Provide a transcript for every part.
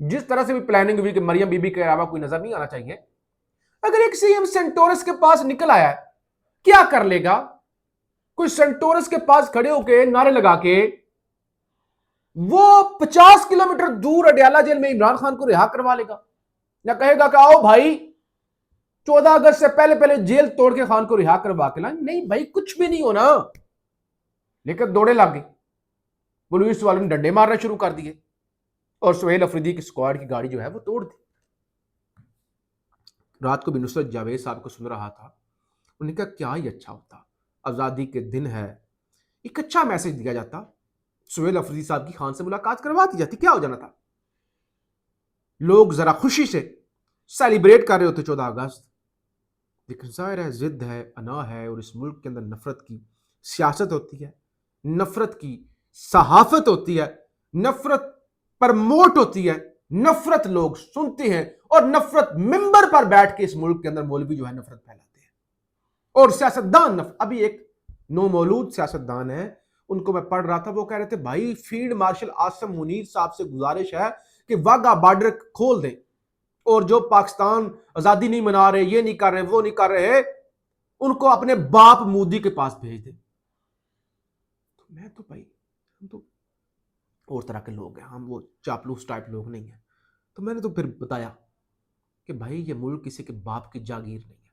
جس طرح سے بھی پلاننگ ہوئی کہ مریم بی بی کے علاوہ کوئی نظر نہیں آنا چاہیے، اگر ایک سی ایم سینٹورس کے پاس نکل آیا ہے کیا کر لے گا؟ کوئی سینٹورس کے پاس کھڑے ہو کے نعرے لگا کے وہ 50 کلومیٹر دور اڈیالہ جیل میں عمران خان کو رہا کروا لے گا، یا کہے گا کہ آؤ بھائی 14 اگست سے پہلے جیل توڑ کے خان کو رہا کروا کے لائیں؟ نہیں بھائی، کچھ بھی نہیں ہونا، لیکن دوڑے لگ گئی، پولیس والوں نے ڈنڈے مارنا شروع کر دیے اور سہیل افریدی کی اسکواڈ کی گاڑی جو ہے وہ توڑ دی۔ رات کو بھی نصرت جاوید صاحب کو سن رہا تھا، انہوں نے کہا کیا ہی اچھا ہوتا، آزادی کے دن ہے، ایک اچھا میسج دیا جاتا، سہیل افریدی صاحب کی خان سے ملاقات کروا دی جاتی، کیا ہو جانا تھا؟ لوگ ذرا خوشی سے سیلیبریٹ کر رہے ہوتے 14 اگست، لیکن ظاہر ہے ضد ہے، انا ہے، اور اس ملک کے اندر نفرت کی سیاست ہوتی ہے، نفرت کی صحافت ہوتی ہے، نفرت پرموٹ ہوتی ہے، نفرت لوگ سنتے ہیں، اور نفرت ممبر پر بیٹھ کے اس ملک کے اندر مولوی جو ہے نفرت پھیلاتے ہیں، اور سیاستدان ابھی ایک نو مولود سیاستدان ہے، ان کو میں پڑھ رہا تھا، وہ کہہ رہے تھے بھائی فیلڈ مارشل عاصم منیر صاحب سے گزارش ہے کہ واگا بارڈر کھول دیں، اور جو پاکستان آزادی نہیں منا رہے، یہ نہیں کر رہے، وہ نہیں کر رہے، ان کو اپنے باپ مودی کے پاس بھیج دیں۔ میں تو بھائی ہم تو اور طرح کے لوگ ہیں، ہم وہ چاپلوس ٹائپ لوگ نہیں ہیں، تو میں نے تو پھر بتایا کہ بھائی یہ ملک کسی کے باپ کی جاگیر نہیں ہے،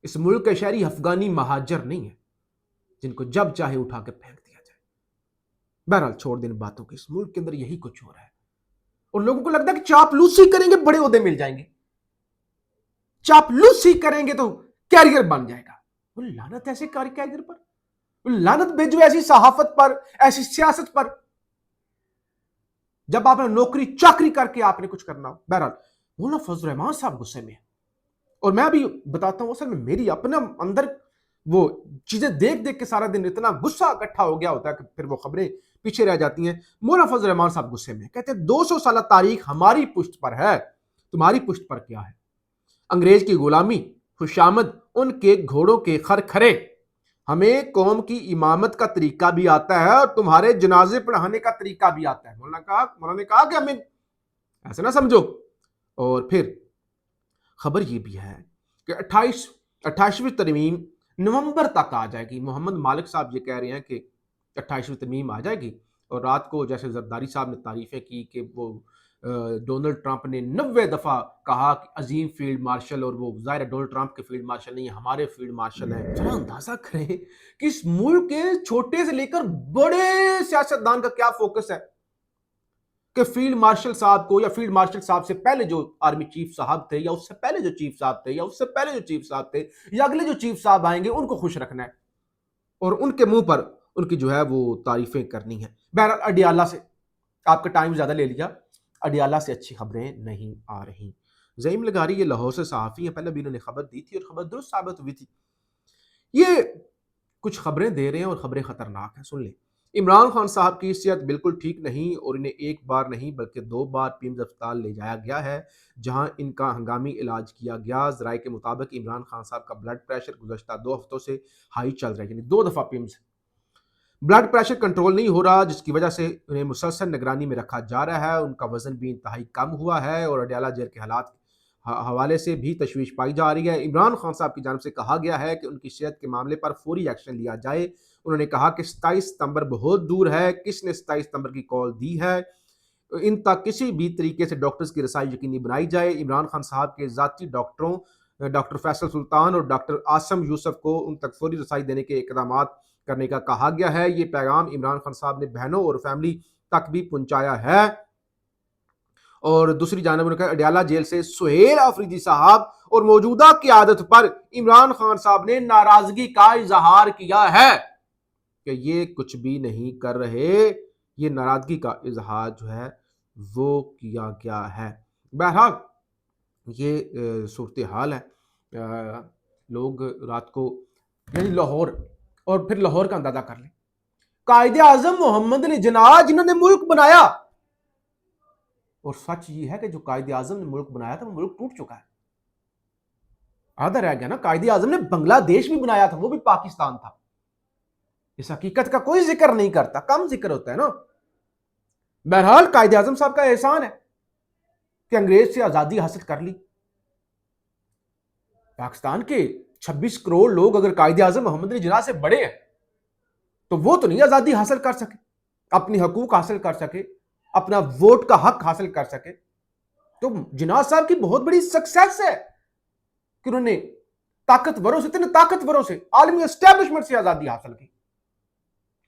اس ملک کے شہری افغانی مہاجر نہیں ہے جن کو جب چاہے اٹھا کے پھینک دیا جائے۔ بہرحال چھوڑ دیں باتوں کی، اس ملک کے اندر یہی کچھ ہو رہا ہے، اور لوگوں کو لگتا ہے کہ چاپلوسی کریں گے بڑے عہدے مل جائیں گے، چاپلوسی کریں گے تو کیریئر بن جائے گا۔ وہ لعنت ایسے کیریئر پر، لعنت بھیجو ایسی صحافت پر، ایسی سیاست پر، جب آپ نے نوکری چاکری کر کے آپ نے کچھ کرنا ہو۔ بہرحال مولانا فضل الرحمان صاحب غصے میں ہیں، اور میں بھی بتاتا ہوں اصل میں میری اپنا اندر وہ چیزیں دیکھ کے سارا دن اتنا غصہ اکٹھا ہو گیا ہوتا ہے کہ پھر وہ خبریں پیچھے رہ جاتی ہیں۔ مولانا فضل الرحمان صاحب غصے میں کہتے ہیں 200 سالہ تاریخ ہماری پشت پر ہے، تمہاری پشت پر کیا ہے؟ انگریز کی غلامی، خوشامد، ان کے گھوڑوں کے خرخرے، ہمیں قوم کی امامت کا طریقہ بھی آتا ہے اور تمہارے جنازے پڑھانے کا طریقہ بھی آتا ہے۔ مولانا نے کہا کہ ہمیں ایسے نہ سمجھو۔ اور پھر خبر یہ بھی ہے کہ 28ویں ترمیم نومبر تک آ جائے گی۔ محمد مالک صاحب یہ کہہ رہے ہیں کہ 28ویں ترمیم آ جائے گی، اور رات کو جیسے زرداری صاحب نے تعریفیں کی کہ وہ ڈونلڈ ٹرمپ نے 90 دفعہ کہا کہ عظیم فیلڈ مارشل، اور وہ ظاہر ڈونلڈ ٹرمپ کے فیلڈ مارشل نہیں، ہمارے فیلڈ مارشل ہیں۔ ذرا اندازہ کریں کہ اس ملک کے چھوٹے سے لے کر بڑے سیاستدان کا کیا فوکس ہے کہ فیلڈ مارشل صاحب کو، یا فیلڈ مارشل صاحب سے پہلے جو آرمی چیف صاحب تھے، یا اس سے پہلے جو چیف صاحب تھے، یا اس سے پہلے جو چیف صاحب تھے، یا اگلے جو چیف صاحب آئیں گے ان کو خوش رکھنا ہے، اور ان کے منہ پر ان کی جو ہے وہ تعریفیں کرنی ہیں۔ بہرحال اڈیالہ سے آپ کا ٹائم زیادہ لے لیا، اڈیالہ سے اچھی خبریں نہیں آ رہی۔ زعیم لغاری یہ لاہور سے صحافی ہیں، پہلے بھی انہوں نے خبر دی تھی اور خبر درست ثابت ہوئی تھی۔ یہ کچھ خبریں دے رہے ہیں اور خبریں خطرناک ہیں، سن لیں۔ عمران خان صاحب کی صحت بالکل ٹھیک نہیں، اور انہیں ایک بار نہیں بلکہ 2 بار پیمز اسپتال لے جایا گیا ہے، جہاں ان کا ہنگامی علاج کیا گیا۔ ذرائع کے مطابق عمران خان صاحب کا بلڈ پریشر گزشتہ 2 ہفتوں سے ہائی چل رہا ہے، یعنی 2 دفعہ پیمز، بلڈ پریشر کنٹرول نہیں ہو رہا، جس کی وجہ سے انہیں مسلسل نگرانی میں رکھا جا رہا ہے۔ ان کا وزن بھی انتہائی کم ہوا ہے، اور اڈیالہ جیل کے حالات حوالے سے بھی تشویش پائی جا رہی ہے۔ عمران خان صاحب کی جانب سے کہا گیا ہے کہ ان کی صحت کے معاملے پر فوری ایکشن لیا جائے۔ انہوں نے کہا کہ 27 ستمبر بہت دور ہے، کس نے 27 ستمبر کی کال دی ہے، ان تک کسی بھی طریقے سے ڈاکٹرز کی رسائی یقینی بنائی جائے۔ عمران خان صاحب کے ذاتی ڈاکٹروں ڈاکٹر فیصل سلطان اور ڈاکٹر عاصم یوسف کو ان تک فوری رسائی دینے کے اقدامات کرنے کا کہا گیا ہے۔ یہ پیغام عمران خان صاحب نے بہنوں اور فیملی تک بھی پہنچایا ہے۔ اور دوسری جانب انہوں نے کہا اڈیالہ جیل سے سہیل افریدی صاحب اور موجودہ قیادت پر عمران خان صاحب نے ناراضگی کا اظہار کیا ہے کہ یہ کچھ بھی نہیں کر رہے، یہ ناراضگی کا اظہار جو ہے وہ کیا گیا ہے۔ بہرحال یہ صورتحال ہے۔ لوگ رات کو یعنی لاہور، اور پھر لاہور کا اندازہ کر لیں، قائد اعظم محمد علی جناح جنہوں نے ملک بنایا، اور سچ یہ ہے کہ جو قائد اعظم نے ملک بنایا تھا وہ ملک ٹوٹ چکا ہے، آدھا رہ گیا نا۔ قائد اعظم نے بنگلہ دیش بھی بنایا تھا، وہ بھی پاکستان تھا۔ اس حقیقت کا کوئی ذکر نہیں کرتا، کم ذکر ہوتا ہے نا۔ بہرحال قائد اعظم صاحب کا احسان ہے کہ انگریز سے آزادی حاصل کر لی. پاکستان کے 26 کروڑ لوگ اگر قائد اعظم محمد علی جناح سے بڑے ہیں تو وہ تو نہیں آزادی حاصل کر سکے, اپنی حقوق حاصل کر سکے, اپنا ووٹ کا حق حاصل کر سکے. تو جناح صاحب کی بہت بڑی سکسیس ہے کہ انہوں نے اتنے طاقتوروں سے عالمی اسٹیبلشمنٹ سے آزادی حاصل کی.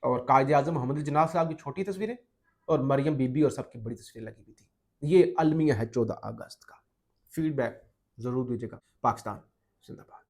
اور قائد اعظم محمد علی جناح صاحب کی چھوٹی تصویریں اور مریم بی بی اور سب کی بڑی تصویریں لگی ہوئی تھی. یہ المیہ ہے 14 اگست کا. فیڈ بیک ضرور دیجیے گا. پاکستان زندہ باد.